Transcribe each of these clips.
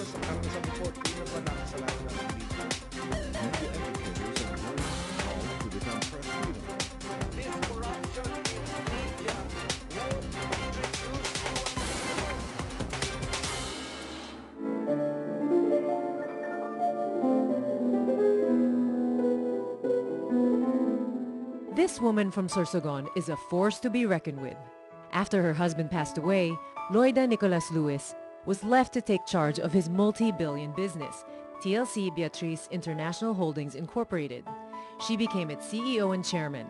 sabi ko, yun ang ba sa lahat ng dito? Media educators and learners call to defend press freedom. This corruption in media won't reduce to This woman from Sorsogon is a force to be reckoned with. After her husband passed away, Loida Nicolas-Lewis was left to take charge of his multi-billion business, TLC Beatrice International Holdings Incorporated. She became its CEO and chairman.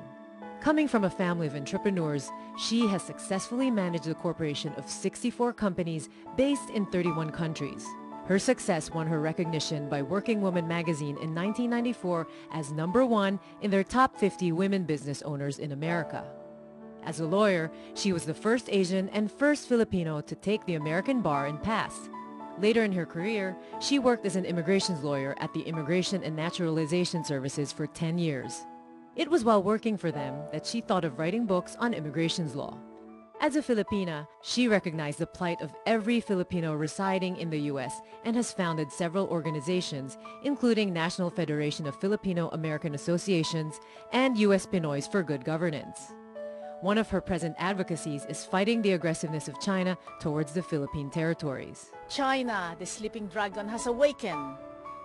Coming from a family of entrepreneurs, she has successfully managed the corporation of 64 companies based in 31 countries. Her success won her recognition by Working Woman magazine in 1994 as #1 in their top 50 women business owners in America. As a lawyer, she was the first Asian and first Filipino to take the American bar and pass. Later in her career, she worked as an immigrations lawyer at the Immigration and Naturalization Services for 10 years. It was while working for them that she thought of writing books on immigrations law. As a Filipina, she recognized the plight of every Filipino residing in the U.S. and has founded several organizations, including National Federation of Filipino American Associations and U.S. Pinoys for Good Governance. One of her present advocacies is fighting the aggressiveness of China towards the Philippine territories. China, the sleeping dragon, has awakened,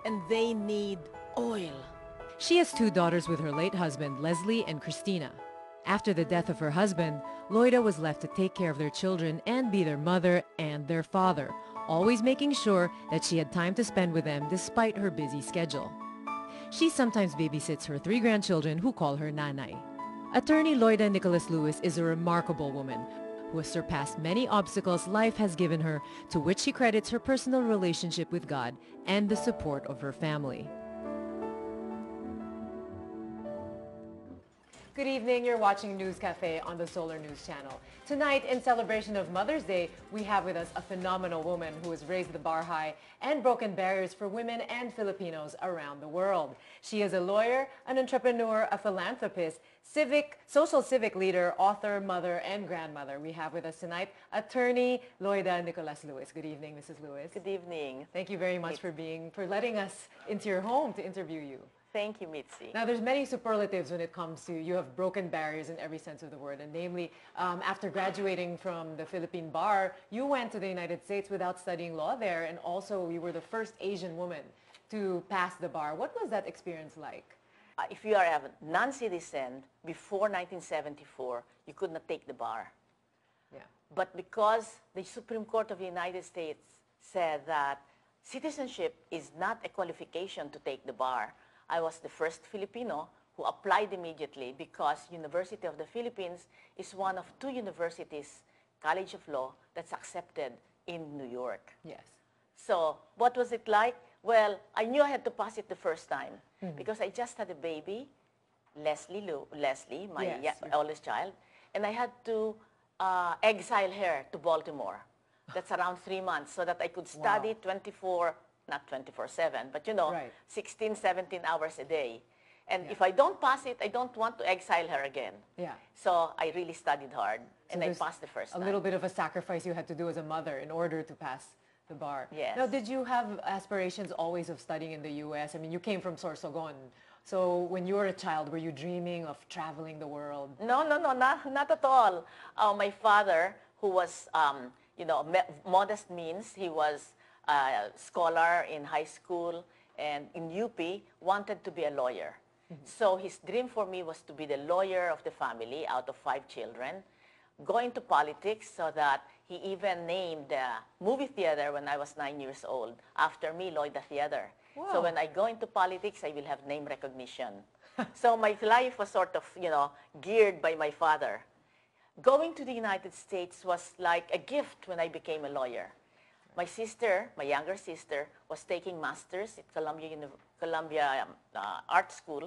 and they need oil. She has 2 daughters with her late husband, Leslie and Christina. After the death of her husband, Loida was left to take care of their children and be their mother and their father, always making sure that she had time to spend with them despite her busy schedule. She sometimes babysits her 3 grandchildren who call her Nanay. Attorney Loida Nicolas-Lewis is a remarkable woman who has surpassed many obstacles life has given her, to which she credits her personal relationship with God and the support of her family. Good evening. You're watching News Cafe on the Solar News Channel. Tonight, in celebration of Mother's Day, we have with us a phenomenal woman who has raised the bar high and broken barriers for women and Filipinos around the world. She is a lawyer, an entrepreneur, a philanthropist, social civic leader, author, mother, and grandmother. We have with us tonight Attorney Loida Nicolas-Lewis. Good evening, Mrs. Lewis. Good evening. Thank you very much for letting us into your home to interview you. Thank you, Mitzi. Now, there's many superlatives when it comes to you have broken barriers in every sense of the word, and namely, after graduating from the Philippine bar, you went to the United States without studying law there, and also you were the first Asian woman to pass the bar. What was that experience like? If you are a non-citizen before 1974, you could not take the bar. Yeah. But because the Supreme Court of the United States said that citizenship is not a qualification to take the bar, I was the first Filipino who applied immediately because University of the Philippines is one of 2 universities, College of Law, that's accepted in New York. Yes. So what was it like? Well, I knew I had to pass it the first time because I just had a baby, Leslie, my oldest child, and I had to exile her to Baltimore. That's around 3 months so that I could study not 24/7, but 16, 17 hours a day. And if I don't pass it, I don't want to exile her again. Yeah. So I really studied hard, So and I passed the first time. A little bit of a sacrifice you had to do as a mother in order to pass the bar. Yes. Now, did you have aspirations always of studying in the U.S.? I mean, you came from Sorsogon. So when you were a child, were you dreaming of traveling the world? No, not at all. My father, who was, modest means, he was a scholar in high school and in UP, wanted to be a lawyer. So his dream for me was to be the lawyer of the family out of 5 children, go into politics so that he even named the movie theater when I was 9 years old after me, Loida Theater. Wow. So when I go into politics, I will have name recognition. So my life was sort of, geared by my father. Going to the United States was like a gift when I became a lawyer. My sister, my younger sister, was taking masters at Columbia Art School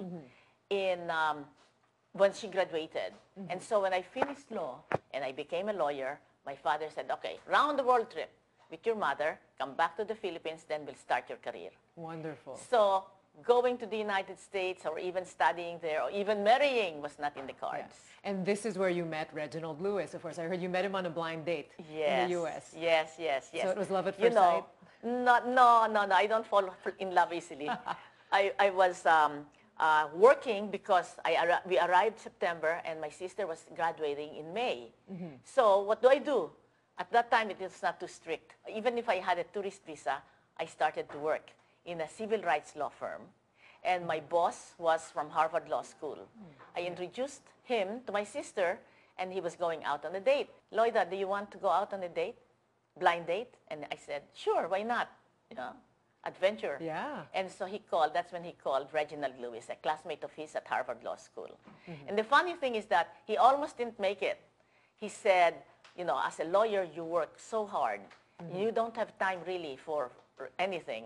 when she graduated. And so when I finished law and I became a lawyer, my father said, okay, round the world trip with your mother, come back to the Philippines, then we'll start your career. Wonderful. So going to the United States or even studying there or even marrying was not in the cards. Yes. And this is where you met Reginald Lewis, of course. I heard you met him on a blind date Yes. in the U.S. Yes. So it was love at first sight? No. I don't fall in love easily. I was working because we arrived September and my sister was graduating in May. So what do? At that time, it was not too strict. Even if I had a tourist visa, I started to work in a civil rights law firm. And my boss was from Harvard Law School. I introduced him to my sister, and he was going out on a date. Loida, do you want to go out on a date? Blind date? And I said, sure, why not? You know, adventure. Yeah. And so he called, that's when he called Reginald Lewis, a classmate of his at Harvard Law School. And the funny thing is that he almost didn't make it. He said, you know, as a lawyer, you work so hard. You don't have time really for anything.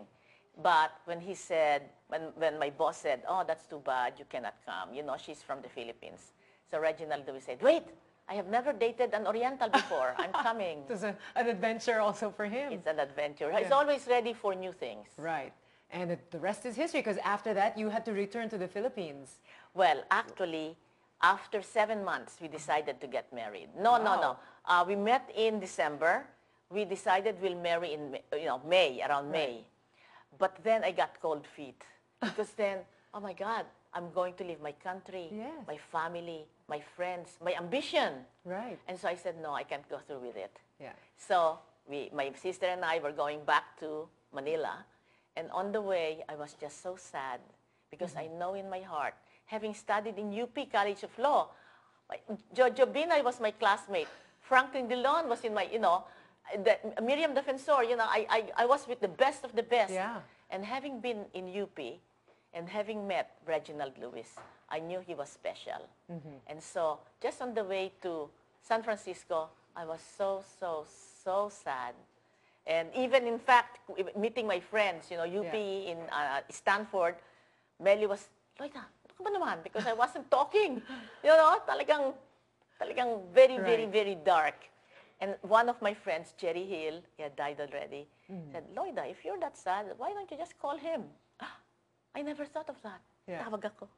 But when he said, when my boss said, oh, that's too bad, you cannot come. You know, she's from the Philippines. So Reginald Lewis said, wait, I have never dated an Oriental before. I'm coming. It was an adventure also for him. It's an adventure. He's always ready for new things. Right. And the rest is history, because after that, you had to return to the Philippines. Well, actually, after 7 months, we decided to get married. No. We met in December. We decided we'll marry in May, around May. But then I got cold feet because then, oh my God, I'm going to leave my country, my family, my friends, my ambition. Right. And so I said, no, I can't go through with it. Yeah. So my sister and I were going back to Manila. And on the way, I was just so sad because I know in my heart, having studied in UP College of Law, Jojo Binay was my classmate. Franklin Dillon was in my, Miriam Defensor, I was with the best of the best. Yeah. And having been in UP and having met Reginald Lewis, I knew he was special. And so just on the way to San Francisco, I was so sad. And even in fact, meeting my friends, UP in Stanford, Melly was, Loida, ano ba naman? Because I wasn't talking. Talagang very dark. And one of my friends, Jerry Hill, he had died already, said, Loida, if you're that sad, why don't you just call him? I never thought of that. Yeah. Tawag ako,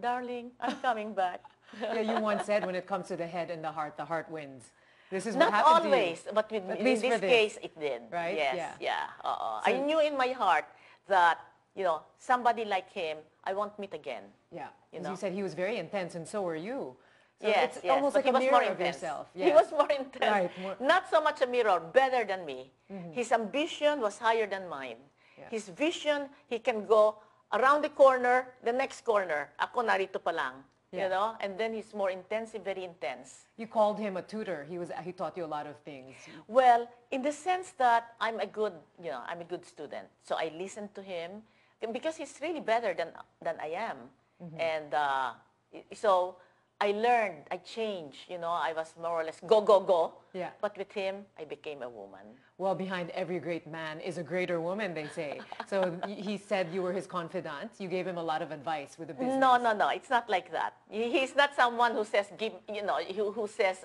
darling, I'm coming back. Yeah, you once said when it comes to the head and the heart wins. This is Not what happened always, to you. but in this case, it did. Right? Yes, Yeah. I knew in my heart that, somebody like him, I won't meet again. Yeah. As you said, he was very intense, and so were you. So Yes, it's almost but like he a was mirror more of intense. yourself. He Yes. was more intense. Right, Not so much a mirror, better than me. His ambition was higher than mine. Yeah. His vision, he can go around the corner, the next corner. Ako narito pa lang. Yeah. And then he's more intensive, very intense. You called him a tutor. He taught you a lot of things. Well, in the sense that I'm a good student. So I listened to him because he's really better than I am. And so I learned, I changed, I was more or less go. Yeah. But with him, I became a woman. Well, behind every great man is a greater woman, they say. So he said you were his confidant. You gave him a lot of advice with the business. No, it's not like that. He's not someone who says, who says,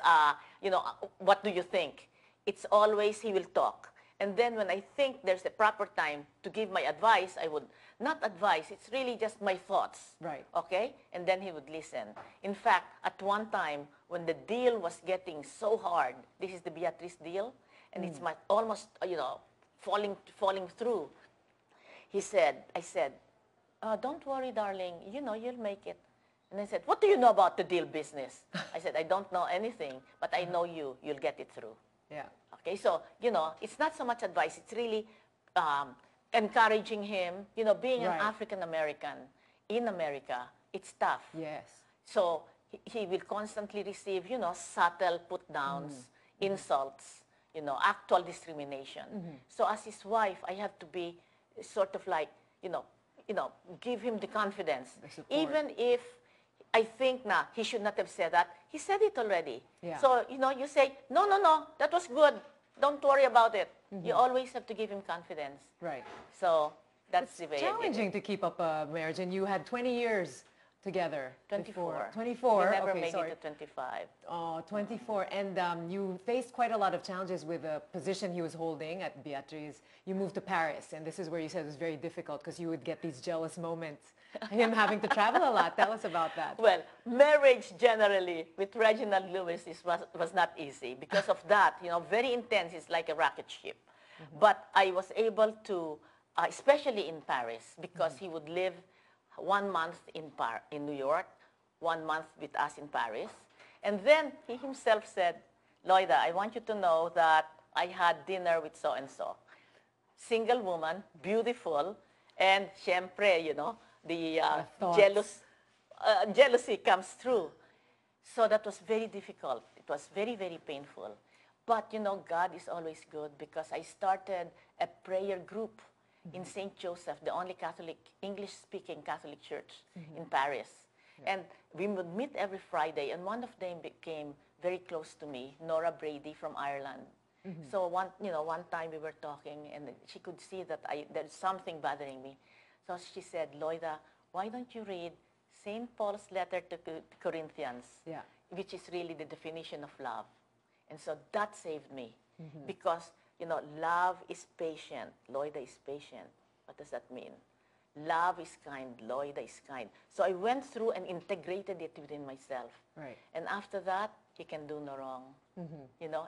what do you think? It's always he will talk. And then when I think there's a proper time to give my advice, I would not advise. It's really just my thoughts. Right. Okay? And then he would listen. In fact, at one time, when the deal was getting so hard, this is the Beatrice deal, and it's almost, falling through. I said, don't worry, darling. You'll make it. And I said, what do you know about the deal business? I said, I don't know anything, but I know you'll get it through. Yeah. Okay, so, it's not so much advice. It's really encouraging him. Being an Right. African American in America, it's tough. Yes. So he will constantly receive, subtle put-downs, insults, actual discrimination. So as his wife, I have to be sort of like, give him the confidence. The support. Even if I think he should not have said that, he said it already. Yeah. So, you say, no, that was good. Don't worry about it. You always have to give him confidence. Right. So that's the way It's I did it. challenging to keep up a marriage, and you had 20 years together. 24. Before. 24. We never Okay, made sorry. it to 25. Oh, 24. And you faced quite a lot of challenges with the position he was holding at Beatrice. You moved to Paris, and this is where you said it was very difficult because you would get these jealous moments. Him having to travel a lot. Tell us about that. Well, marriage generally with Reginald Lewis was not easy. Because of that, very intense. It's like a rocket ship. But I was able to, especially in Paris, because he would live 1 month in New York, 1 month with us in Paris. And then he himself said, Loida, I want you to know that I had dinner with so-and-so. Single woman, beautiful, and syempre, the thoughts. jealousy comes through. So that was very difficult. It was very, very painful. But, God is always good because I started a prayer group in St. Joseph, the only English-speaking Catholic church in Paris. And we would meet every Friday, and one of them became very close to me, Nora Brady from Ireland. So one time we were talking, and she could see that there's something bothering me. So she said, Loida, why don't you read St. Paul's letter to Corinthians, which is really the definition of love. And so that saved me because, love is patient. Loida is patient. What does that mean? Love is kind. Loida is kind. So I went through and integrated it within myself. Right. And after that, he can do no wrong.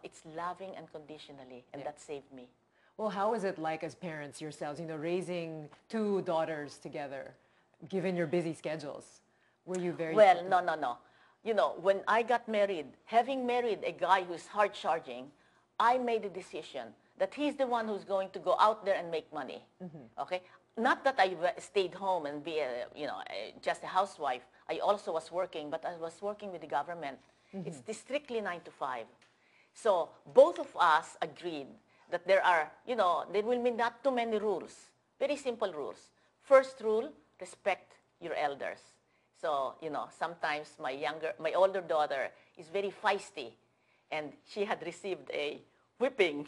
It's loving unconditionally, and that saved me. Well, how is it like as parents yourselves, raising two daughters together, given your busy schedules? Were you very... Well, no. When I got married, having married a guy who's hard-charging, I made a decision that he's the one who's going to go out there and make money. Okay? Not that I stayed home and be just a housewife. I also was working, but I was working with the government. It's strictly 9 to 5. So both of us agreed that there will be not too many rules. Very simple rules. First rule, respect your elders. So, sometimes my older daughter is very feisty, and she had received a whipping,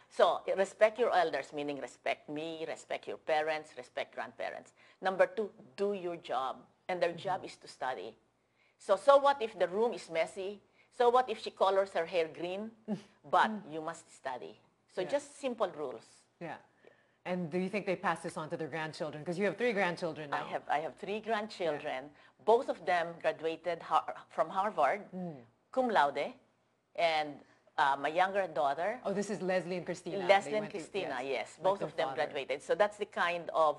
So respect your elders, meaning respect me, respect your parents, respect grandparents. Number 2, do your job, and their job is to study. So what if the room is messy? So what if she colors her hair green? But you must study. So just simple rules. Yeah. And do you think they pass this on to their grandchildren? Because you have 3 grandchildren now. I have 3 grandchildren. Both of them graduated from Harvard, cum laude, and my younger daughter. Oh, this is Leslie and Christina. Leslie and Christina, yes. Both of them graduated. So that's the kind of,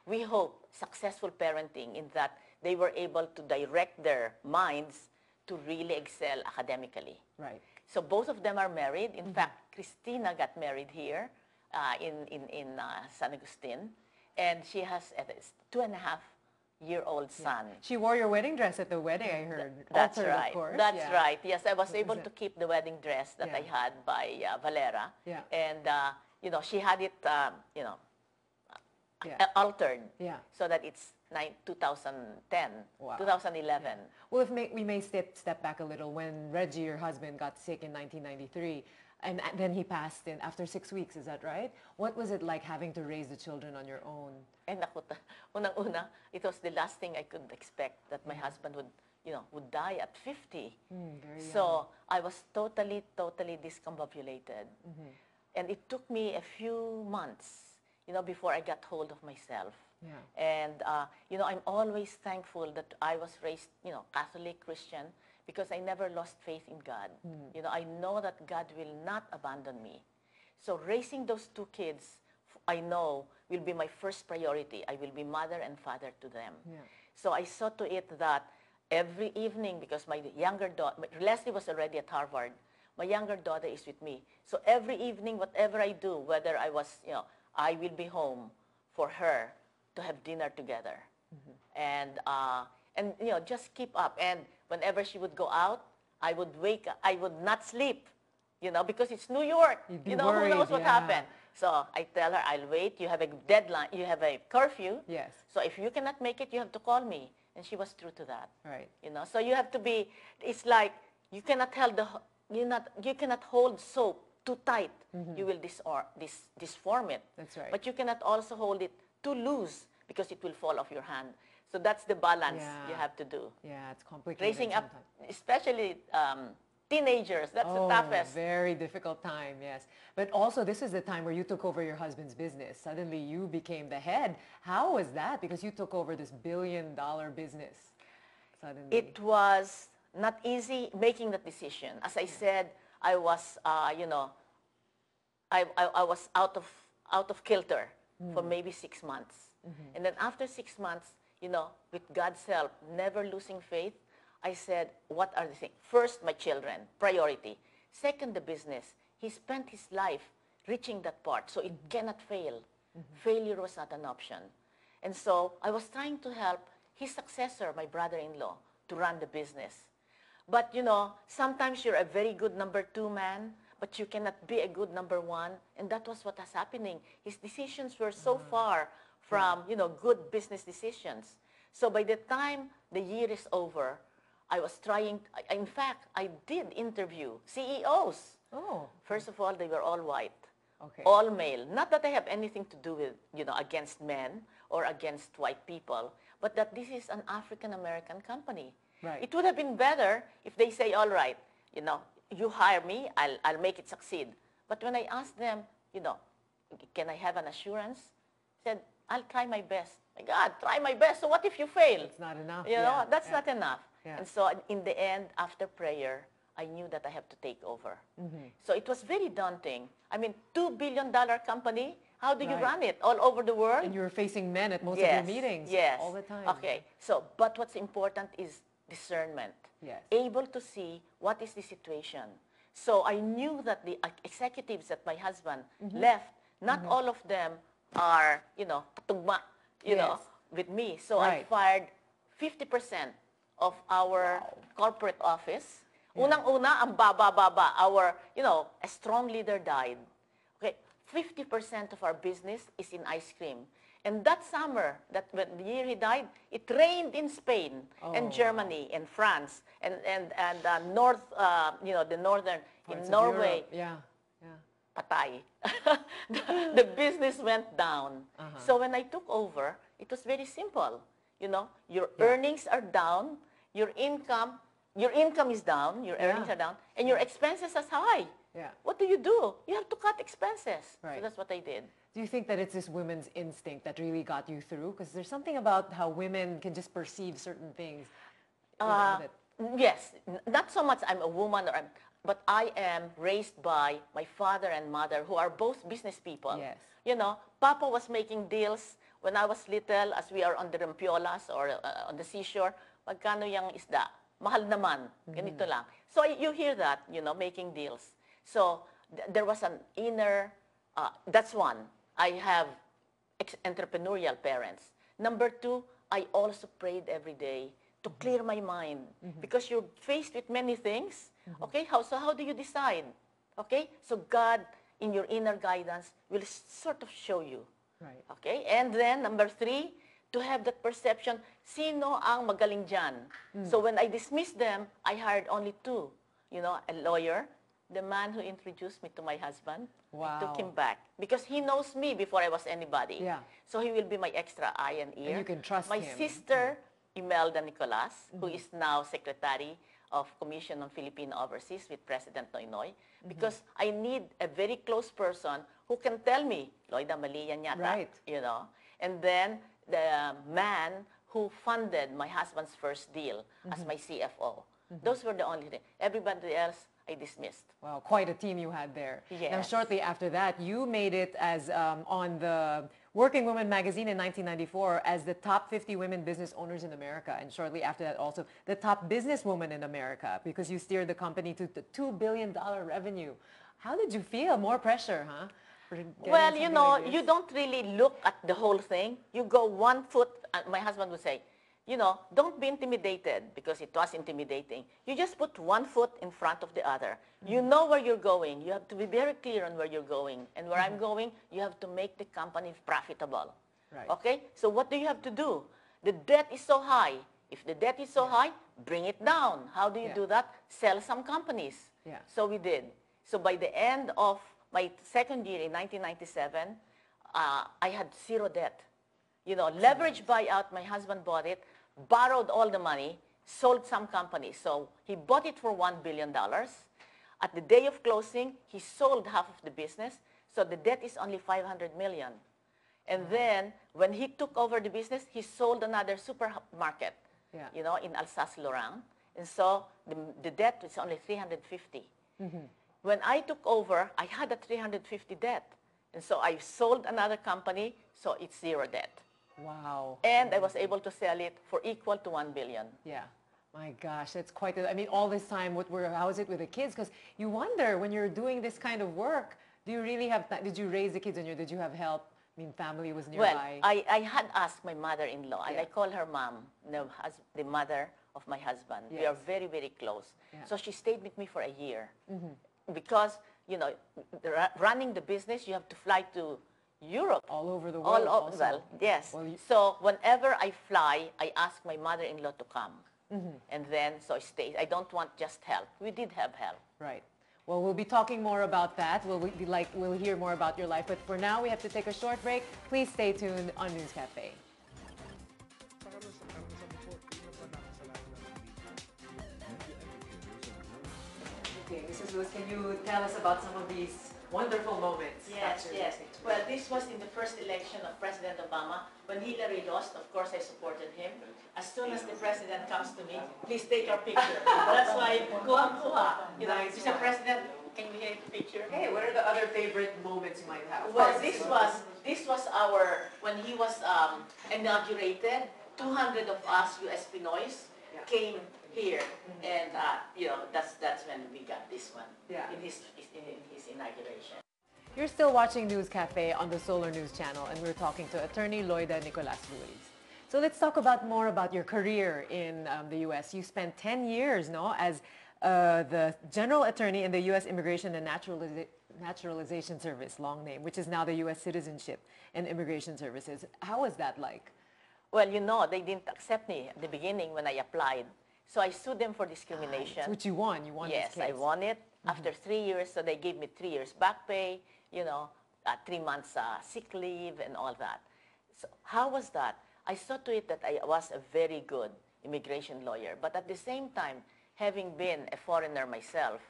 we hope, successful parenting in that they were able to direct their minds to really excel academically. Right. So both of them are married. In fact, Christina got married here in San Agustin, and she has a 2.5-year-old son. She wore your wedding dress at the wedding, I heard. That's Altered, right. of course. That's right. Yes, I was able to keep the wedding dress that I Yeah. had by Valera. Yeah. And, she had it, Yeah. altered Yeah. so that it's 2010, Wow. 2011. Well, we may step back a little. When Reggie, your husband, got sick in 1993, and then he passed in after 6 weeks, is that right? What was it like having to raise the children on your own? And unang-una, it was the last thing I could expect that my husband would die at 50. Very young. So I was totally discombobulated. And it took me a few months, before I got hold of myself. Yeah. And, I'm always thankful that I was raised, Catholic, Christian, because I never lost faith in God. I know that God will not abandon me. So raising those 2 kids, I know, will be my first priority. I will be mother and father to them. Yeah. So I saw to it that every evening, because my younger daughter, Leslie was already at Harvard, my younger daughter is with me. So every evening, whatever I do, whether I was, I will be home for her to have dinner together. And just keep up. And whenever she would go out, I would not sleep, because it's New York. You'd be Who worried, knows what yeah. happened. So I tell her, I'll wait. You have a deadline. You have a curfew. Yes. So if you cannot make it, you have to call me. And she was true to that. Right. So you have to be, it's like you cannot hold soap too tight. You will disform it. That's right. But you cannot also hold it too loose because it will fall off your hand. So that's the balance you have to do. Yeah, it's complicated. Raising up, sometimes. especially teenagers, that's the toughest. Very difficult time, yes. But also, this is the time where you took over your husband's business. Suddenly, you became the head. How was that? Because you took over this billion-dollar business suddenly. It was not easy making that decision. As I said, I was, I was out of kilter for maybe 6 months. And then after 6 months, with God's help, never losing faith, I said, what are the things? First, my children, priority. Second, the business. He spent his life reaching that part, so it cannot fail. Failure was not an option. And so I was trying to help his successor, my brother-in-law, to run the business. But, sometimes you're a very good number 2 man, but you cannot be a good number 1. And that was what was happening. His decisions were so far from, good business decisions. So by the time the year is over, I was trying, in fact, I did interview CEOs. Oh. First of all, they were all white. Okay. All male. Not that I have anything to do with, against men or against white people, but that this is an African-American company. Right. It would have been better if they say, all right, you hire me, I'll make it succeed. But when I asked them, can I have an assurance? Said, I'll try my best. My God, try my best. So what if you fail? It's not enough. That's not enough. Yeah. And so in the end, after prayer, I knew that I have to take over. So it was very daunting. I mean, $2 billion company, how do you Right. run it all over the world? And you were facing men at most of your meetings. Yes. All the time. Okay. So, but what's important is discernment. Yes. Able to see what is the situation. So I knew that the executives that my husband left, not all of them are, katugma, Yes. with me. So Right. I fired 50% of our corporate office. Unang-una, ang baba-baba. Our, a strong leader died. Okay, 50% of our business is in ice cream. And that summer, when the year he died, it rained in Spain and Germany and France and north, the northern, Parts in of Norway, Europe. Yeah. patay. The business went down. So when I took over, it was very simple. Your earnings are down, your income is down, your earnings are down, and your expenses are high. Yeah. What do? You have to cut expenses. Right. So that's what I did. Do you think that it's this women's instinct that really got you through? Because there's something about how women can just perceive certain things. Yes, not so much I'm a woman, but I am raised by my father and mother, who are both business people. Yes. Papa was making deals when I was little, as we are on the Rampiolas or on the seashore. Magkano yung isda? Mahal naman. Ganito lang. So you hear that, making deals. So there was an inner, that's one. I have entrepreneurial parents. Number 2, I also prayed every day to clear my mind, because you're faced with many things. Okay, how do you decide? Okay, so God, in your inner guidance, will sort of show you. Right. Okay, and then number 3, to have that perception, sino ang magaling dyan? So when I dismissed them, I hired only 2. A lawyer, the man who introduced me to my husband. Wow. I took him back because he knows me before I was anybody. Yeah. So he will be my extra eye and ear. And you can trust my him. sister, Loida Nicolas, who is now Secretary of Commission on Philippine Overseas with President Noynoy, because I need a very close person who can tell me, Loida, mali yan yata. Right. And then the man who funded my husband's first deal as my CFO. Those were the only things. Everybody else, I dismissed. Wow, quite a team you had there. Yes. Now, shortly after that, you made it as on the Working Woman magazine in 1994 as the top 50 women business owners in America. And shortly after that, also the top businesswoman in America, because you steered the company to the $2 billion revenue. How did you feel? More pressure, huh? Well, you don't really look at the whole thing. You go 1 foot, my husband would say, don't be intimidated, because it was intimidating. You just put 1 foot in front of the other. You know where you're going. You have to be very clear on where you're going. And where I'm going, you have to make the company profitable. Right. Okay? So what do you have to do? The debt is so high. If the debt is so high, bring it down. How do you do that? Sell some companies. Yeah. So we did. So by the end of my second year in 1997, I had 0 debt. Leverage buyout, my husband bought it, borrowed all the money, sold some companies. So he bought it for $1 billion. At the day of closing, he sold half of the business. So the debt is only $500 million. And then when he took over the business, he sold another supermarket, in Alsace-Lorraine. And so the debt is only $350. when I took over, I had a 350 debt. And so I sold another company, so it's zero debt. Wow. And I was able to sell it for equal to 1 billion. Yeah. My gosh, that's quite I mean, all this time, how is it with the kids? Because you wonder when you're doing this kind of work, do you really have, did you raise the kids and did you have help? I mean, family was nearby. Well, I had asked my mother-in-law, and Yeah. I call her mom, the mother of my husband. We are Yes. very, very close. Yeah. So she stayed with me for a year. Because, you know, running the business, you have to fly to Europe. All over the world also. Well, yes. Well, so whenever I fly, I ask my mother-in-law to come. And then, so I stay. I don't want just help. We did have help. Right. Well, we'll be talking more about that. We'll hear more about your life. But for now, we have to take a short break. Please stay tuned on News Cafe. Sa karanasan mo po, sino ba nakasalanan ng media educators and learners? Okay, Mrs. Lewis, can you tell us about some of these wonderful moments? Yes, captured yes. in pictures? Well, this was in the first election of President Obama. When Hillary lost, of course, I supported him. As soon as the president comes to me, please take our picture. That's why, kuha-kuha. You know, Nice Mr. one. President, can we get a picture? Hey, what are the other favorite moments you might have? Of Well, course, this was our, when he was inaugurated, 200 of us US Pinoys Yeah. came here, and you know, that's when we got this one. Yeah. In his inauguration. You're still watching News Cafe on the Solar News Channel, and we're talking to Attorney Loida Nicolas-Lewis. So let's talk more about your career in the U.S. You spent 10 years, no, as the General Attorney in the U.S. Immigration and Naturalization Service, long name, which is now the U.S. Citizenship and Immigration Services. How was that like? Well, you know, they didn't accept me at the beginning when I applied. So I sued them for discrimination. That's what you won. You won Yes, this case. I won it. After 3 years, so they gave me 3 years back pay, you know, 3 months sick leave and all that. So how was that? I saw to it that I was a very good immigration lawyer, but at the same time, having been a foreigner myself,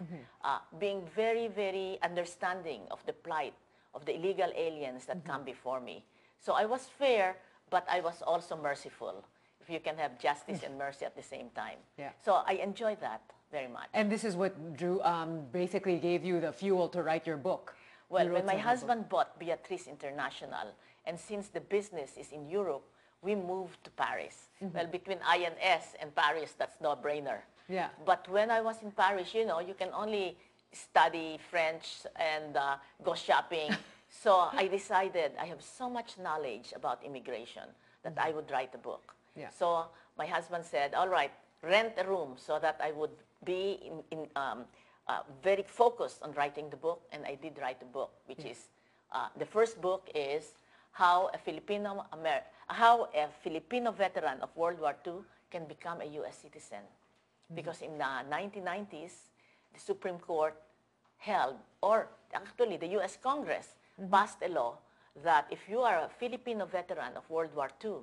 being very, very understanding of the plight of the illegal aliens that come before me. So I was fair, but I was also merciful, if you can have justice and mercy at the same time. Yeah. So I enjoyed that very much. And this is what basically gave you the fuel to write your book. Well, You when wrote my some of the husband bought Beatrice International, and since the business is in Europe, we moved to Paris. Well, between INS and Paris, that's no-brainer. Yeah. But when I was in Paris, you know, you can only study French and go shopping. So I decided I have so much knowledge about immigration that I would write a book. Yeah. So my husband said, all right, rent a room so that I would be very focused on writing the book, and I did write the book, which is, the first book is how a Filipino veteran of World War II can become a U.S. citizen. Because in the 1990s, the Supreme Court held, or actually the U.S. Congress passed a law that if you are a Filipino veteran of World War II,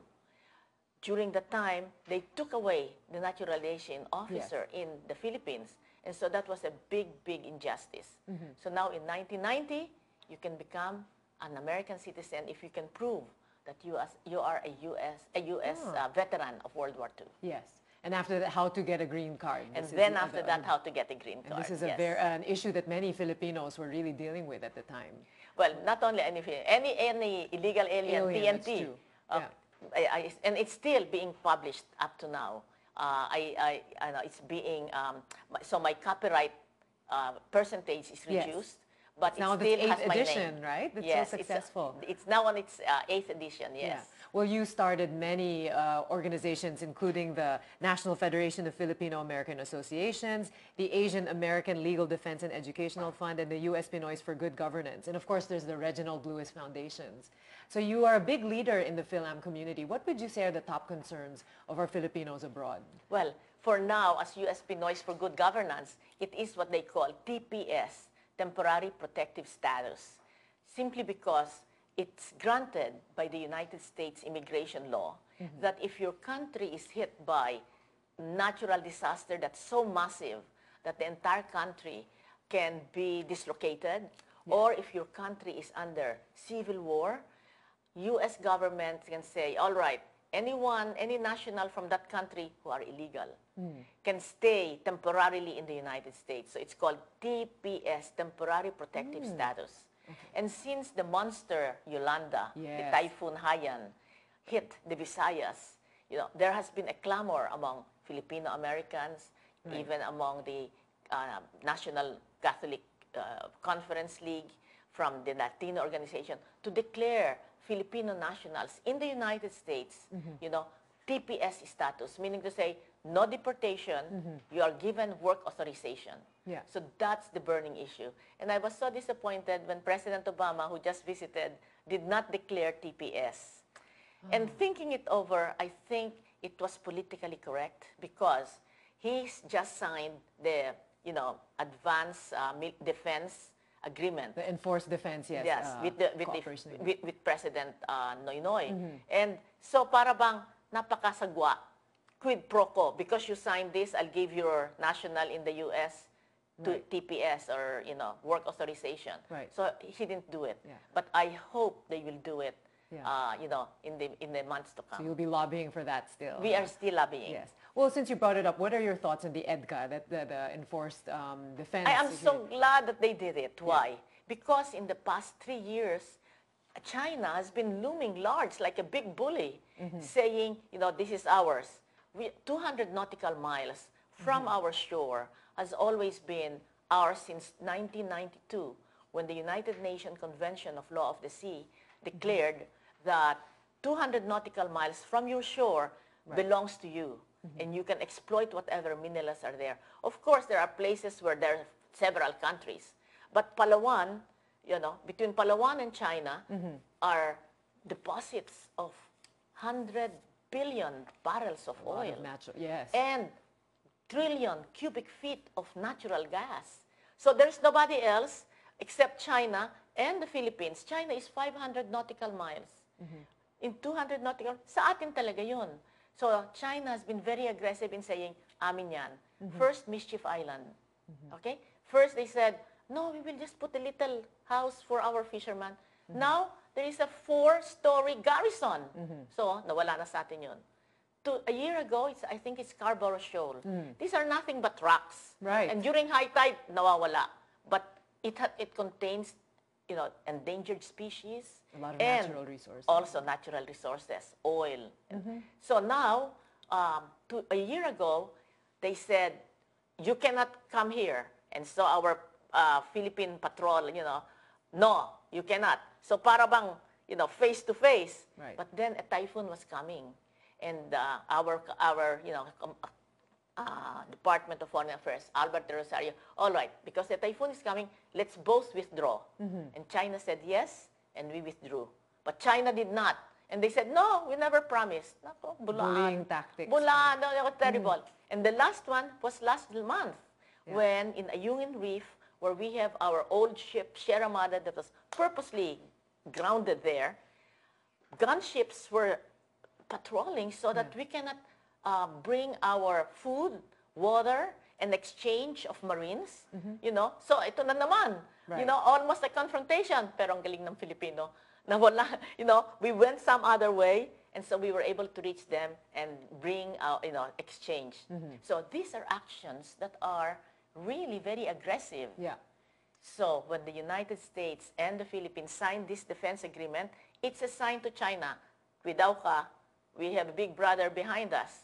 during that time, they took away the naturalization officer in the Philippines. And so that was a big, big injustice. So now in 1990, you can become an American citizen if you can prove that you are a U.S. Veteran of World War II. Yes. And after that, how to get a green card. And This is then the after that, how to get a green card. And this is yes. an issue that many Filipinos were really dealing with at the time. Well, not only any illegal alien, That's TNT. true. And it's still being published up to now. I know it's being, so my copyright percentage is Yes. reduced, but Now it the still has 8th my edition, name. right? That's Yes, so successful. It's now on its 8th edition, yes. Yeah. Well, you started many organizations, including the National Federation of Filipino-American Associations, the Asian American Legal Defense and Educational Fund, and the U.S. Pinoys for Good Governance. And of course, there's the Reginald Lewis Foundations. So you are a big leader in the Philam community. What would you say are the top concerns of our Filipinos abroad? Well, for now, as U.S. Pinoys for Good Governance, it is what they call TPS, Temporary Protective Status, simply because it's granted by the United States immigration law that if your country is hit by natural disaster that's so massive that the entire country can be dislocated, or if your country is under civil war, U.S. government can say, all right, any national from that country who are illegal, can stay temporarily in the United States. So it's called TPS, Temporary Protective Status. And since the monster Yolanda, the Typhoon Haiyan, hit the Visayas, there has been a clamor among Filipino Americans, even among the National Catholic Conference League, from the Latino organization, to declare Filipino nationals in the United States, TPS status, meaning to say, no deportation, you are given work authorization. So that's the burning issue. And I was so disappointed when President Obama, who just visited, did not declare TPS. And thinking it over, I think it was politically correct because he's just signed the, advanced defense agreement. The enforced defense, yes. Yes, cooperation with President Noynoy. And so para bang napakasagwa, quid pro quo, because you signed this, I'll give your national in the U.S. to TPS or, work authorization. So he didn't do it. But I hope they will do it, in the months to come. So you'll be lobbying for that still. We are still lobbying. Yes. Well, since you brought it up, what are your thoughts on the EDCA, the enforced defense? I am so glad that they did it. Why? Because in the past 3 years, China has been looming large like a big bully, saying, this is ours. 200 nautical miles from our shore has always been ours since 1992, when the United Nations Convention of Law of the Sea declared that 200 nautical miles from your shore belongs to you, and you can exploit whatever minerals are there. Of course, there are places where there are several countries, but Palawan, between Palawan and China are deposits of 100 billion barrels of oil. And trillion cubic feet of natural gas. So there's nobody else except China and the Philippines. China is 500 nautical miles. In 200 nautical, sa atin talaga yun. So China has been very aggressive in saying, amin yan. First, Mischief Island. Okay? First, they said, no, we will just put a little house for our fishermen. Now, there is a 4-story garrison. So, nawala na sa atin yun. A year ago, I think it's Scarborough Shoal. These are nothing but rocks. And during high tide, nawawala. But it contains, endangered species. A lot of natural resources. Also natural resources, oil. So now, a year ago, they said, you cannot come here. And so our Philippine patrol, no, you cannot. So para bang, face to face. But then a typhoon was coming. And our Department of Foreign Affairs, Albert de Rosario, all right, because the typhoon is coming, let's both withdraw. And China said yes, and we withdrew. But China did not. And they said, no, we never promised. Nako, bullying tactics. Bulaan, no, terrible. And the last one was last month, when in Ayungin Reef, where we have our old ship, Sierra Madre, that was purposely grounded there, gunships were patrolling so that we cannot bring our food, water, and exchange of marines, So ito na naman, almost a confrontation. Pero ang galing ng Filipino, na wala, we went some other way, and so we were able to reach them and bring, exchange. So these are actions that are really very aggressive. So when the United States and the Philippines signed this defense agreement, it's a sign to China, without ka, we have a big brother behind us.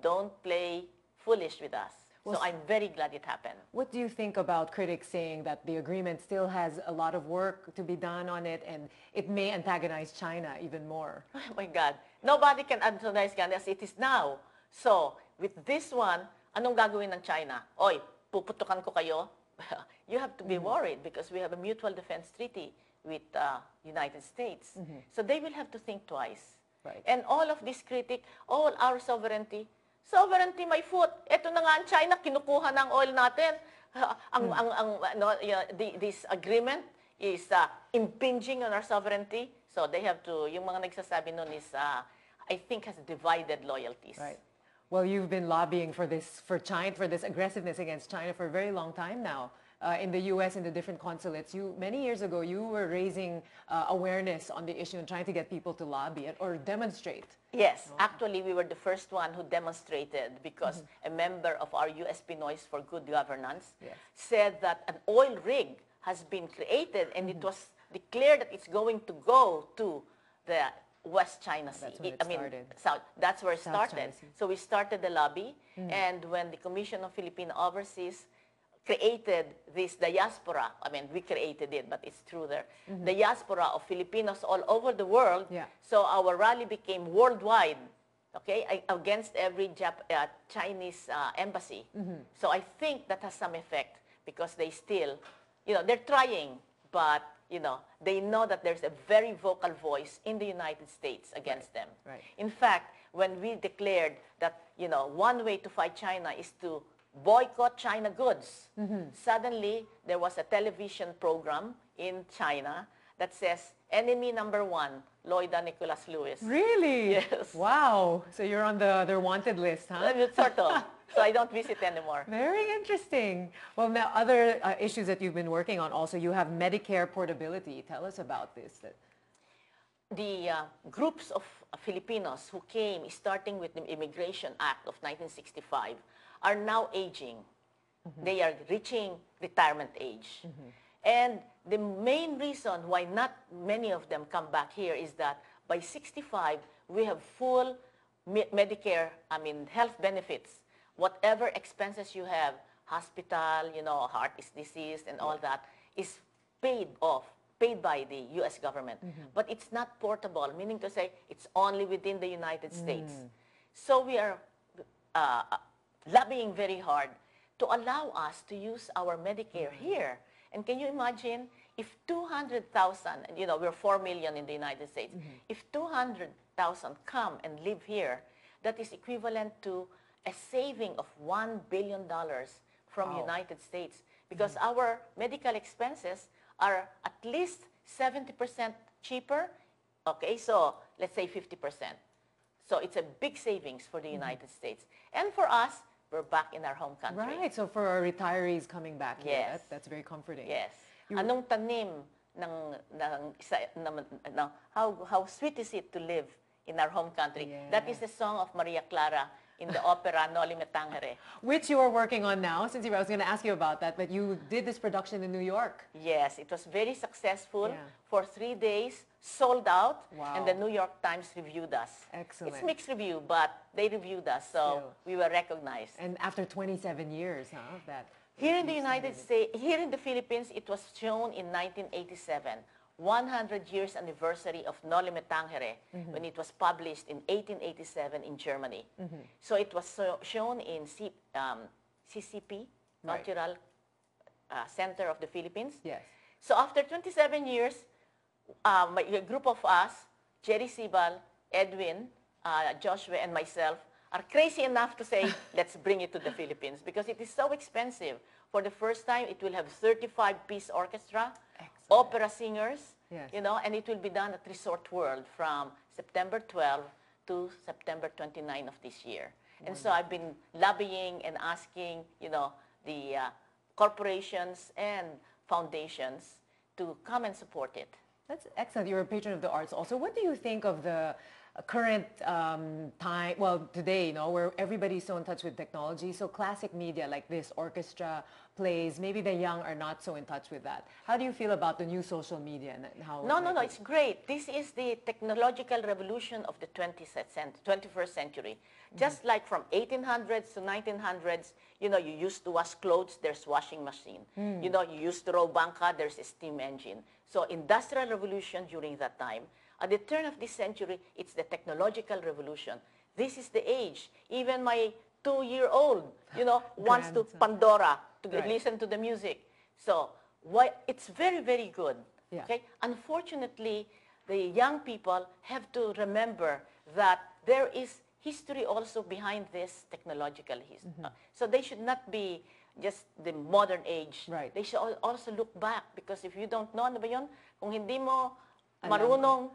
Don't play foolish with us. So I'm very glad it happened. What do you think about critics saying that the agreement still has a lot of work to be done on it and it may antagonize China even more? Oh my God. Nobody can antagonize China as it is now. So with this one, anong gagawin ng China? Oy, puputukan ko kayo? You have to be worried because we have a mutual defense treaty with United States. So they will have to think twice. And all of this critic, all our sovereignty, my foot. Ito na nga ang China, kinukuha ng oil natin. This agreement is impinging on our sovereignty. So they have to, yung mga nagsasabi nun is, I think has divided loyalties. Well, you've been lobbying for this, for China, for this aggressiveness against China for a very long time now. in the U.S. in the different consulates. Many years ago, you were raising awareness on the issue and trying to get people to lobby it or demonstrate. Yes, actually, we were the first one who demonstrated because a member of our U.S. Pinoys for Good Governance said that an oil rig has been created and it was declared that it's going to go to the West China Sea. That's where it started. That's where it South started. China Sea. So we started the lobby, and when the Commission on Philippine Overseas created this diaspora, I mean, we created it, but it's through there, diaspora of Filipinos all over the world. Yeah. So our rally became worldwide, okay, against every Chinese embassy. So I think that has some effect because they still, they're trying, but, they know that there's a very vocal voice in the United States against them. Right. In fact, when we declared that, one way to fight China is to boycott China goods, suddenly there was a television program in China that says, enemy number one, Loida Nicolas-Lewis. Really? Yes. Wow. So you're on their wanted list, huh? Sort of. So I don't visit anymore. Very interesting. Well, now other issues that you've been working on also, you have Medicare portability. Tell us about this. The groups of Filipinos who came, starting with the Immigration Act of 1965, are now aging. They are reaching retirement age. And the main reason why not many of them come back here is that by 65, we have full Medicare, health benefits. Whatever expenses you have, hospital, heart is disease and all that, is paid by the U.S. government. But it's not portable, meaning to say it's only within the United States. So we are lobbying very hard to allow us to use our Medicare here. And can you imagine if 200,000, we're 4 million in the United States, if 200,000 come and live here, that is equivalent to a saving of $1 billion from United States because our medical expenses are at least 70% cheaper. Okay, so let's say 50%. So it's a big savings for the United States. And for us, we're back in our home country. Right, so for our retirees coming back here, Yes. that's very comforting. Yes. Anong tanim how sweet is it to live in our home country? Yeah. That is the song of Maria Clara in the opera Noli Me Tangere. Which you are working on now, since I was going to ask you about that, but you did this production in New York. Yes, it was very successful. Yeah. For 3 days, sold out, Wow. and the New York Times reviewed us. Excellent. It's mixed review, but they reviewed us, so Still. we were recognized. And after 27 years, huh, that... Here in the United States, here in the Philippines, it was shown in 1987, 100 years anniversary of Noli Me Tangere, when it was published in 1887 in Germany. So it was shown in CCP, Right. Cultural Center of the Philippines. Yes. So after 27 years, a group of us, Jerry Sibal, Edwin, Joshua, and myself, are crazy enough to say, let's bring it to the Philippines because it is so expensive. For the first time, it will have 35-piece orchestra, opera singers, Yes. and it will be done at Resort World from September 12 to September 29 of this year. And so I've been lobbying and asking, the corporations and foundations to come and support it. That's excellent. You're a patron of the arts also. What do you think of the current time, well, today, where everybody's so in touch with technology, so classic media like this, orchestra, plays, maybe the young are not so in touch with that. How do you feel about the new social media and how... No, it's great. This is the technological revolution of the 21st century. Just like from 1800s to 1900s, you used to wash clothes, there's washing machine. You used to row banca, there's a steam engine. So industrial revolution during that time. At the turn of this century, it's the technological revolution. This is the age. Even my 2-year-old, wants to Pandora to listen to the music. So it's very, very good. Yeah. Okay? Unfortunately, the young people have to remember that there is history also behind this technological history. So they should not be just the modern age. Right. They should also look back because if you don't know, ano ba yun? Kung hindi mo marunong,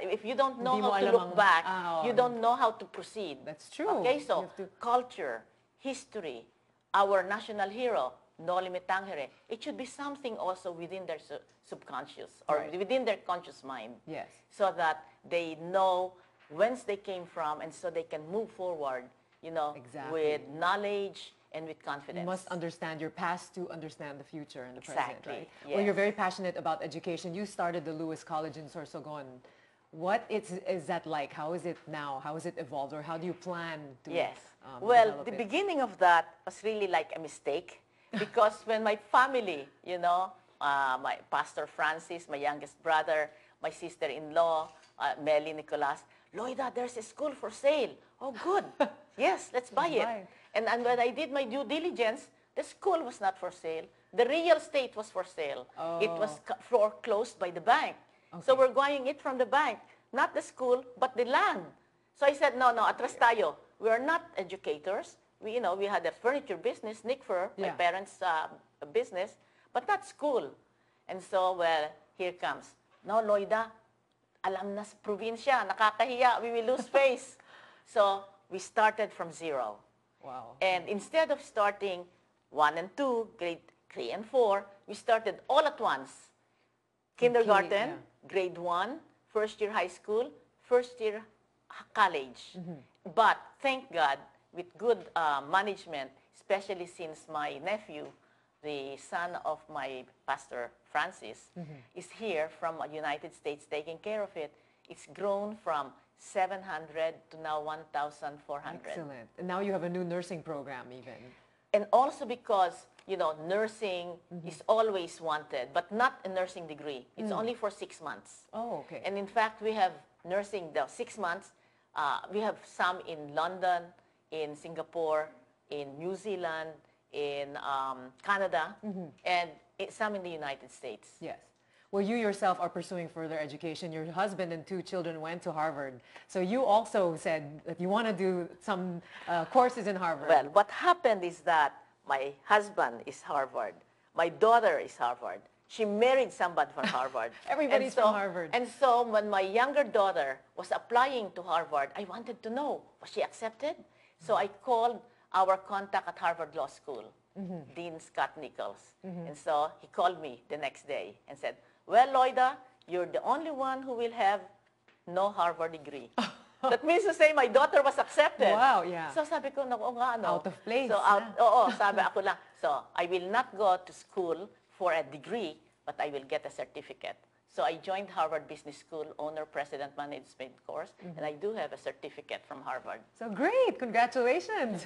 if you don't know how to look back, you don't know how to proceed. That's true. Okay, so culture, history, our national hero, no limitangere. It should be something also within their subconscious or Right. within their conscious mind. Yes. So that they know whence they came from and so they can move forward, Exactly. with knowledge and with confidence. You must understand your past to understand the future and the Exactly, present, right? Well, you're yes. very passionate about education. You started the Lewis College in Sorsogon. What is that like? How is it now? How has it evolved? Or how do you plan to Yes. Well, develop the it? beginning of that was really like a mistake because when my family, my Pastor Francis, my youngest brother, my sister-in-law, Melly Nicolas, Loida, there's a school for sale. Oh, good. Yes, let's buy it. buy it. And when I did my due diligence, the school was not for sale. The real estate was for sale. It was foreclosed by the bank. So we're buying it from the bank, not the school, but the land. So I said, no, atras tayo. We are not educators. We had a furniture business, Nickfer, my Yeah. parents' business, but not school. And so, well, here comes. No, Loida, alam na sa probinsya, nakakahiya, we will lose face. So we started from zero. Wow. And instead of starting 1 and 2, grade 3 and 4, we started all at once. Kindergarten, yeah. grade 1, first year high school, first year college. But thank God, with good management, especially since my nephew, the son of my pastor, Francis, is here from the United States taking care of it. It's grown from 700 to now 1,400. Excellent. And now you have a new nursing program even. And also because, nursing is always wanted, but not a nursing degree. It's only for 6 months. Oh, okay. And in fact, we have nursing the 6 months. We have some in London, in Singapore, in New Zealand, in Canada, and some in the United States. Yes. Well, you yourself are pursuing further education. Your husband and 2 children went to Harvard. So you also said that you want to do some courses in Harvard. Well, what happened is that my husband is Harvard. My daughter is Harvard. She married somebody from Harvard. Everybody's from Harvard. And so when my younger daughter was applying to Harvard, I wanted to know, was she accepted? So I called our contact at Harvard Law School, Dean Scott Nichols. And so he called me the next day and said, well, Loida, you're the only one who will have no Harvard degree. That means to say my daughter was accepted. Wow, yeah. So sabi ko, oo nga, ano. Out of place, So, sabi ako lang. So, I will not go to school for a degree, but I will get a certificate. So I joined Harvard Business School Owner-President Management course, and I do have a certificate from Harvard. So great, congratulations.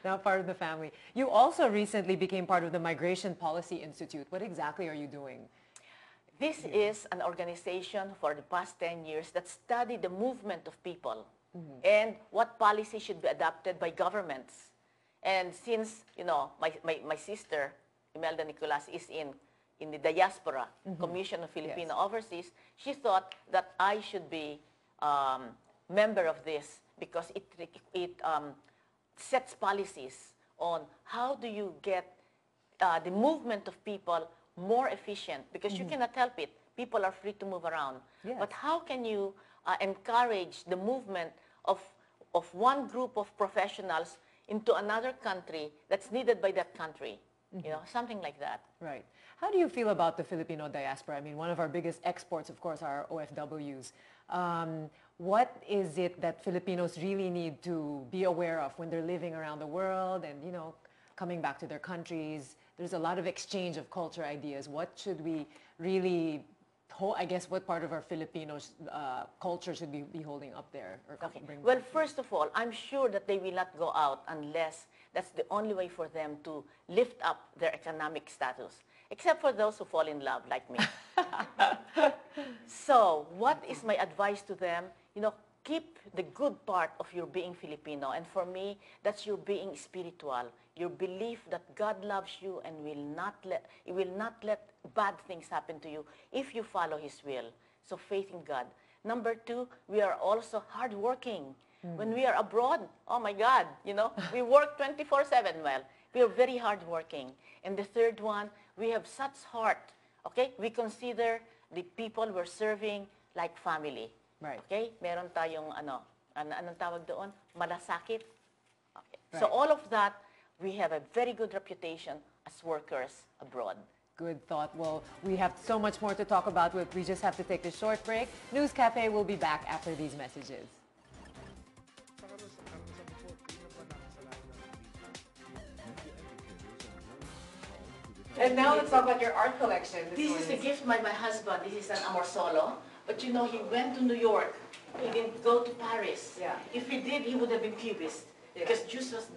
Now part of the family. You also recently became part of the Migration Policy Institute. What exactly are you doing? This is an organization for the past 10 years that study the movement of people and what policy should be adopted by governments. And since, my sister, Imelda Nicolas, is in the Diaspora Commission of Filipino Overseas, she thought that I should be member of this because it sets policies on how do you get the movement of people more efficient, because you cannot help it. People are free to move around. Yes. But how can you encourage the movement of one group of professionals into another country that's needed by that country? Something like that. Right. How do you feel about the Filipino diaspora? I mean, one of our biggest exports, of course, are OFWs. What is it that Filipinos really need to be aware of when they're living around the world and, coming back to their countries? There's a lot of exchange of culture ideas. What should we really, what part of our Filipino culture should we be holding up there? Or Okay. bring Well, back? first of all, I'm sure that they will not go out unless that's the only way for them to lift up their economic status, except for those who fall in love, like me. So what is my advice to them? Keep the good part of your being Filipino. And for me, that's your being spiritual, your belief that God loves you and will not let bad things happen to you if you follow His will. So faith in God. Number 2, we are also hardworking. When we are abroad, oh my God, we work 24/7. Well, we are very hardworking. And the third one, we have such heart. Okay, we consider the people we're serving like family. Right. Okay, meron tayong anong tawag doon? Malasakit. Okay. Right. So all of that, we have a very good reputation as workers abroad. Good thought. Well, we have so much more to talk about. We just have to take a short break. News Cafe will be back after these messages. And now let's talk about your art collection. This is the gift by my husband. This is an amor solo. But you know, he went to New York. He didn't go to Paris. Yeah. If he did, he would have been Cubist. Yeah. Because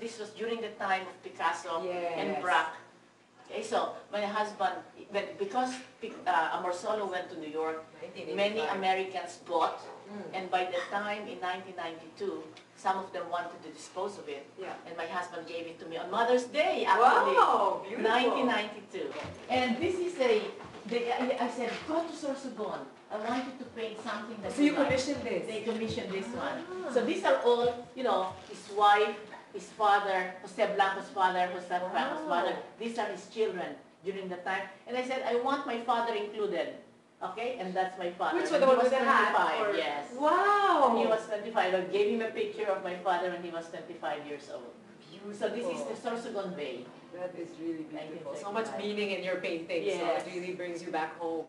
this was during the time of Picasso and Yes. Braque. Okay, so my husband, because Amor Solo went to New York, 1985. many Americans bought, and by the time in 1992, some of them wanted to dispose of it, Yeah. and my husband gave it to me on Mother's Day, actually. Wow, beautiful. 1992. And this is I said, go to Sorsogon. I want you to paint something that So you like." commissioned this? They commissioned this one. So these are all, you know, his wife, his father, Jose Blanco's father, Jose Franco's father. These are his children during the time. And I said, I want my father included. Okay? And that's my father. Which And one, the he one was with the hat? 25, Or- yes. Wow! When he was 25, I gave him a picture of my father when he was 25 years old. So this is the Sorsogon Bay. That is really beautiful. So 1955. much meaning in your painting. So Yes. it really brings you back home.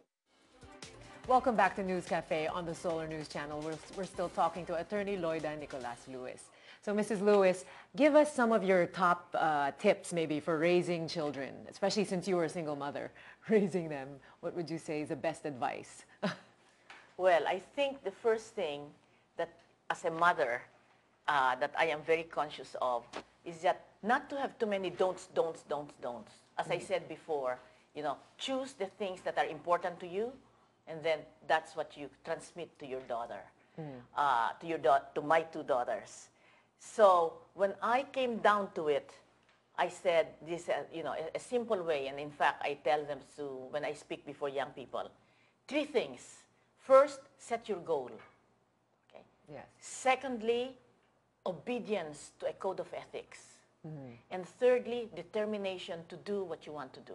Welcome back to News Cafe on the Solar News Channel. We're still talking to Attorney Loida Nicolas-Lewis. So Mrs. Lewis, give us some of your top tips maybe for raising children, especially since you were a single mother, raising them. What would you say is the best advice? Well, I think the first thing that as a mother that I am very conscious of is that not to have too many don'ts. As I said before, you know, choose the things that are important to you, and then that's what you transmit to your daughter, to my two daughters. So when I came down to it, I said this, you know, a simple way, and in fact, I tell them to, when I speak before young people, 3 things. First, set your goal. Okay. Yes. Secondly, obedience to a code of ethics. And thirdly, determination to do what you want to do.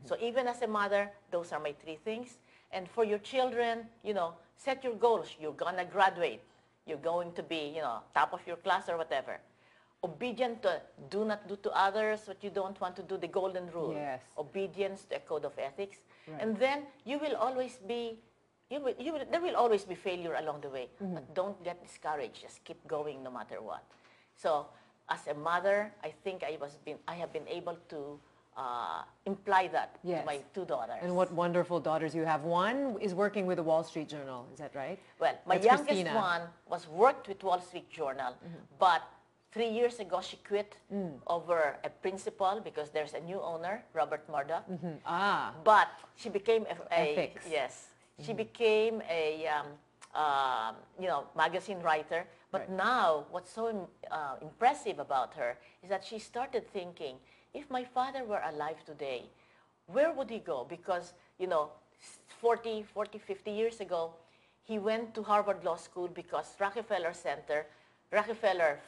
So even as a mother, those are my 3 things. And for your children, you know, set your goals. You're gonna graduate. You're going to be, you know, top of your class or whatever. Obedient to do not do to others what you don't want to do, the golden rule. Yes. Obedience to a code of ethics. Right. And then you will always be, there will always be failure along the way. But don't get discouraged. Just keep going no matter what. So as a mother, I think I have been able to imply that Yes. to my 2 daughters. And what wonderful daughters you have. One is working with the Wall Street Journal. Is that right? Well, my That's youngest Christina. one was worked with Wall Street Journal, but 3 years ago she quit over a principal because there's a new owner, Robert Murdoch. Ah, But she became Ethics. yes, she became a magazine writer. But Right. now, what's so impressive about her is that she started thinking, if my father were alive today, where would he go? Because 40, 50 years ago, he went to Harvard Law School because Rockefeller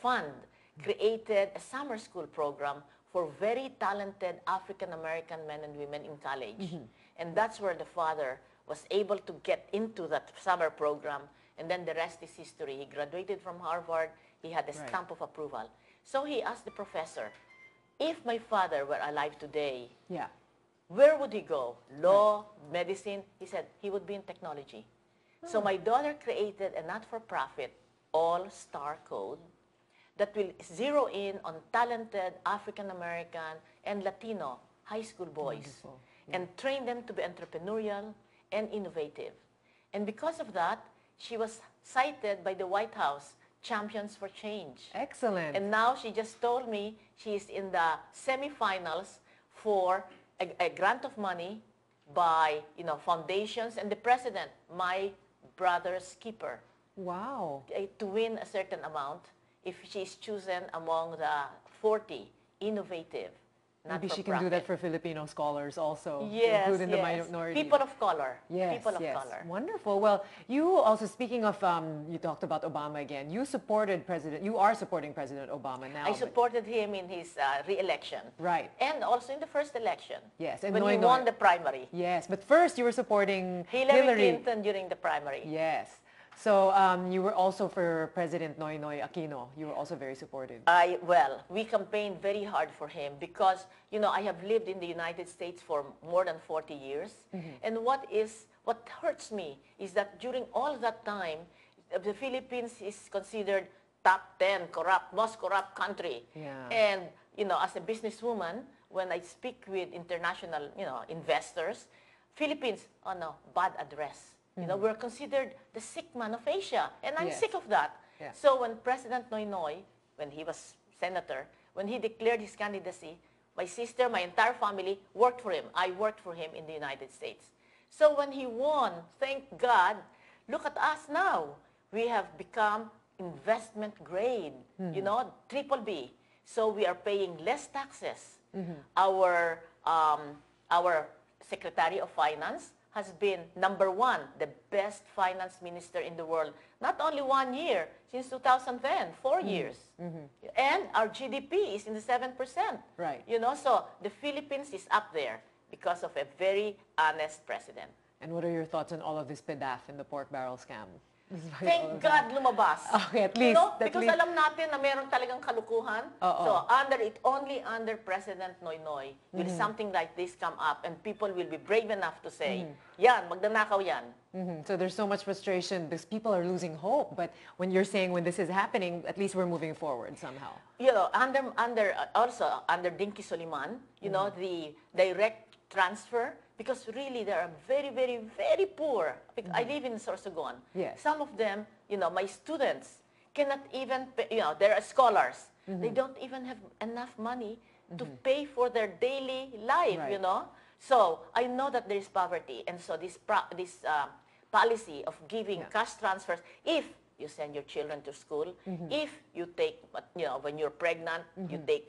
Fund created a summer school program for very talented African-American men and women in college. And that's where the father was able to get into that summer program, and then the rest is history. He graduated from Harvard. He had a Right. stamp of approval. So he asked the professor, if my father were alive today, yeah. where would he go? Law, medicine? He said he would be in technology. So my daughter created a not-for-profit all-star code that will zero in on talented African-American and Latino high school boys Wonderful. and train them to be entrepreneurial and innovative. And because of that, she was cited by the White House Champions for Change. Excellent. And now she just told me she's in the semifinals for a grant of money by foundations and the president, my brother's keeper, wow. to win a certain amount if she's chosen among the 40 innovative. Maybe she can do that for Filipino scholars also, Yes, including the yes. minority. People of color. Yes, People of yes. color. Wonderful. Well, you also, speaking of, you talked about Obama again. You are supporting President Obama now. I supported him in his re-election. Right. And also in the first election. Yes, and when he Noy Noy. won the primary. Yes, but first you were supporting Hillary Clinton during the primary. Yes. So you were also for President Noynoy Aquino. You were also very supportive. Well, we campaigned very hard for him because, I have lived in the United States for more than 40 years. And what hurts me is that during all that time, the Philippines is considered top 10 most corrupt country. Yeah. And, as a businesswoman, when I speak with international, investors, Philippines, oh no, bad address. We're considered the sick man of Asia, and I'm sick of that. Yeah. So when President Noynoy, when he was senator, when he declared his candidacy, my sister, my entire family worked for him. I worked for him in the United States. So when he won, thank God, look at us now. We have become investment grade, triple B. So we are paying less taxes. Our Secretary of Finance has been #1, the best finance minister in the world. Not only 1 year, since 2010, 4 years. And our GDP is in the 7%. Right. So the Philippines is up there because of a very honest president. And what are your thoughts on all of this PDAF and the pork barrel scam? Thank God lumabas. Okay, at least. Because alam natin na meron talagang kalukuhan. So only under President Noynoy will something like this come up and people will be brave enough to say, yan, magdanakaw yan. So there's so much frustration because people are losing hope. But when you're saying when this is happening, at least we're moving forward somehow. Under Dinky Soliman, the direct transfer, because really they are very, very, very poor. I live in Sorsogon. Yes. Some of them, my students cannot even pay, they're scholars. They don't even have enough money to pay for their daily life, Right. So I know that there is poverty. And so this policy of giving cash transfers, if you send your children to school, if you take, when you're pregnant, you take,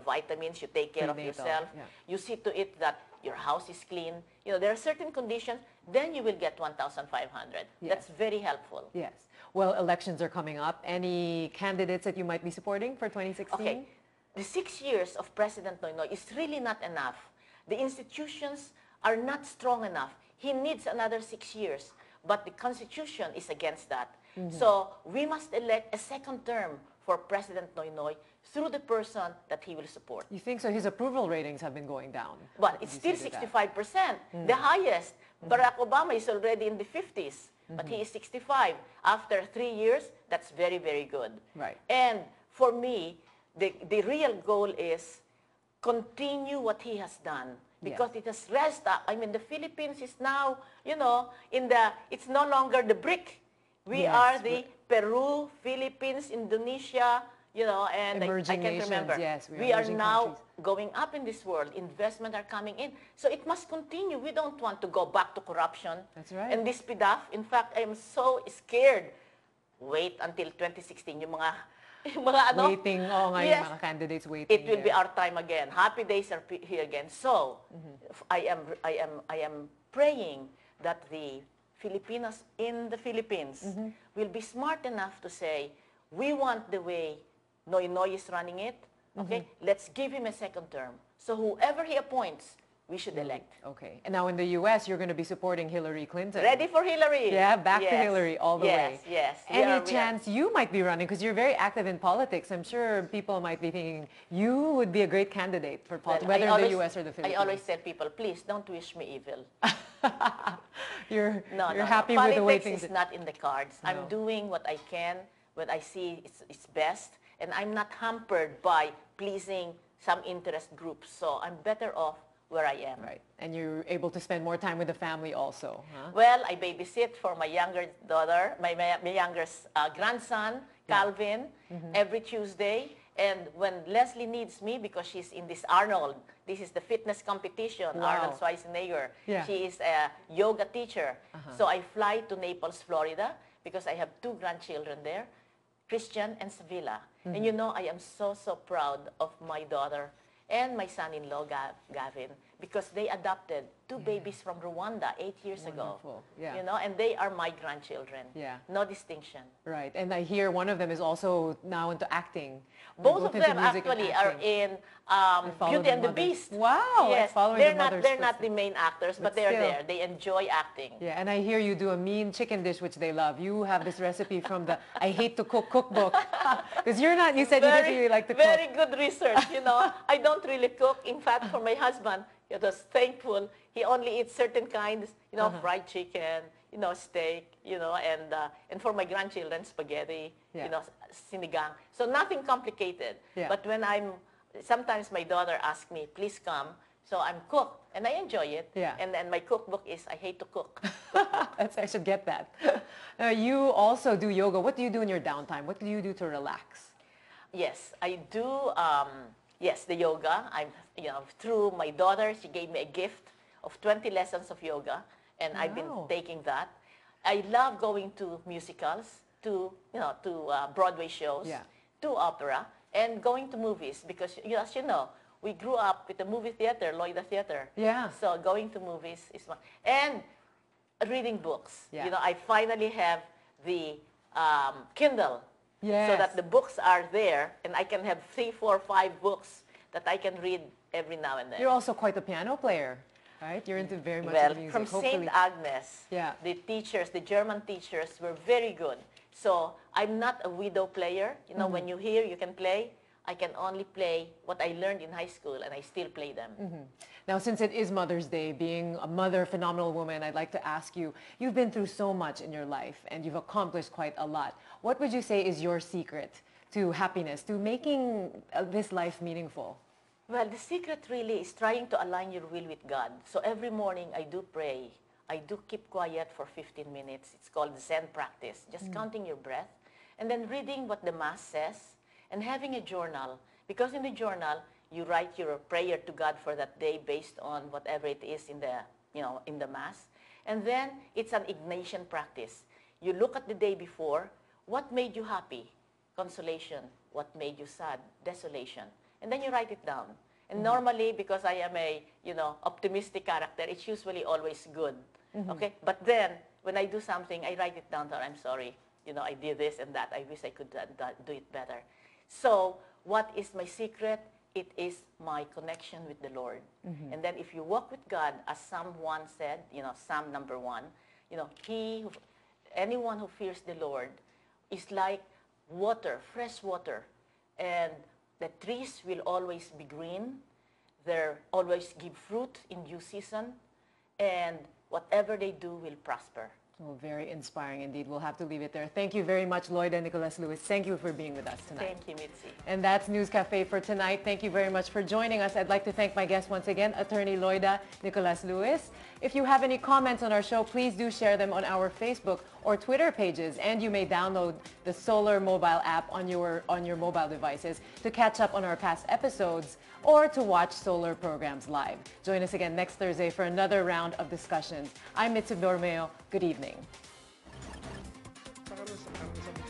vitamins, you take care of Prenatal, yourself, you see to it that your house is clean. There are certain conditions, then you will get 1,500. Yes. That's very helpful. Yes. Well, elections are coming up. Any candidates that you might be supporting for 2016? Okay. The 6 years of President Noynoy is really not enough. The institutions are not strong enough. He needs another 6 years. But the Constitution is against that. So we must elect a second term for President Noynoy through the person that he will support. You think so? His approval ratings have been going down. But it's still 65%, the highest. Barack Obama is already in the 50s, but he is 65. After 3 years, that's very, very good. Right. And for me, the real goal is continue what he has done. Because it has raised up. I mean, the Philippines is now, it's no longer the BRIC. We are the Peru, Philippines, Indonesia, and I can't nations, remember. yes, we are emerging now countries. going up in this world. Investment are coming in. So it must continue. We don't want to go back to corruption. That's right. And this PDAF, in fact, I am so scared. Wait until 2016. Yung mga Waiting, yung mga candidates waiting. It will be our time again. Happy days are here again. So, I am praying that the Filipinos in the Philippines will be smart enough to say, we want the way Noynoy is running it. Okay, let's give him a second term. So whoever he appoints, we should elect. Okay. And now in the U.S., you're going to be supporting Hillary Clinton. Ready for Hillary. Yeah, back to Hillary all the way. Yes. Any chance you might be running, because you're very active in politics. I'm sure people might be thinking you would be a great candidate for politics, whether in the U.S. or the Philippines. I always tell people, please don't wish me evil. You're No. happy with the way things... Politics is not in the cards. No. I'm doing what I can, what I see it's best, and I'm not hampered by pleasing some interest groups. So I'm better off where I am. Right. And you're able to spend more time with the family also, huh? Well, I babysit for my younger daughter, my younger grandson, Calvin, every Tuesday. And when Leslie needs me, because she's in this Arnold, this is the fitness competition, Wow. Arnold Schwarzenegger. Yeah. She is a yoga teacher. So I fly to Naples, Florida, because I have 2 grandchildren there, Christian and Sevilla. And I am so, so proud of my daughter and my son-in-law, Gavin, because they adopted 2 babies from Rwanda 8 years ago. Yeah. And they are my grandchildren. Yeah. No distinction. Right. And I hear one of them is also now into acting. Both of into them music and actually are acting. in follow Beauty their and the mothers. Beast. Wow, like Yes, following they're the not mother's they're not footsteps. the main actors, But but they're still. there. They enjoy acting. Yeah, and I hear you do a mean chicken dish, which they love. You have this recipe from the I Hate to Cook cookbook. Because you're not, you said you didn't really like to cook. Very good research, you know. I don't really cook. In fact, for my husband, he was thankful. He only eats certain kinds, you know, fried chicken, you know, steak, you know, and for my grandchildren, spaghetti, Yeah. you know, sinigang. So nothing complicated. Yeah. But when sometimes my daughter asks me, please come. So I'm cook, and I enjoy it. Yeah. And my cookbook is I Hate to Cook. I should get that. You also do yoga. What do you do in your downtime? What do you do to relax? Yes, I do. Yes, the yoga. You know, through my daughter, she gave me a gift of 20 lessons of yoga, and I've been Wow. taking that. I love going to musicals, to Broadway shows, Yeah. to opera, and going to movies because, as you know, we grew up with the movie theater, Loida Theater. Yeah. So going to movies is one. And reading books. Yeah. You know, I finally have the Kindle. Yes. So that the books are there, and I can have 3, 4, 5 books that I can read every now and then. You're also quite a piano player, right? You're into very much Well, music. from Hopefully. St. Agnes, Yeah. the teachers, the German teachers were very good. So I'm not a widow player. You know, when you hear you can play, I can only play what I learned in high school, and I still play them. Now, since it is Mother's Day, being a mother, phenomenal woman, I'd like to ask you, you've been through so much in your life and you've accomplished quite a lot. What would you say is your secret to happiness, to making this life meaningful? Well, the secret really is trying to align your will with God. So every morning I do pray. I do keep quiet for 15 minutes. It's called Zen practice, just counting your breath, and then reading what the Mass says, and having a journal. Because in the journal, you write your prayer to God for that day based on whatever it is in the Mass. And then it's an Ignatian practice. You look at the day before, what made you happy? Consolation. What made you sad? Desolation. And then you write it down. And normally, because I am a, optimistic character, it's usually always good. Okay? But then, when I do something, I write it down that I'm sorry. I did this and that. I wish I could do it better. So, what is my secret? It is my connection with the Lord. And then if you walk with God, as Psalm 1 said, Psalm number 1, anyone who fears the Lord is like water, fresh water. And the trees will always be green. They'll always give fruit in due season. And whatever they do will prosper. Oh, very inspiring indeed. We'll have to leave it there. Thank you very much, Loida Nicolas-Lewis. Thank you for being with us tonight. Thank you, Mitzi. And that's News Cafe for tonight. Thank you very much for joining us. I'd like to thank my guest once again, Attorney Loida Nicolas-Lewis. If you have any comments on our show, please do share them on our Facebook or Twitter pages. And you may download the Solar mobile app on your mobile devices to catch up on our past episodes or to watch Solar programs live. Join us again next Thursday for another round of discussions. I'm Mitzi Borromeo. Good evening. Saka sa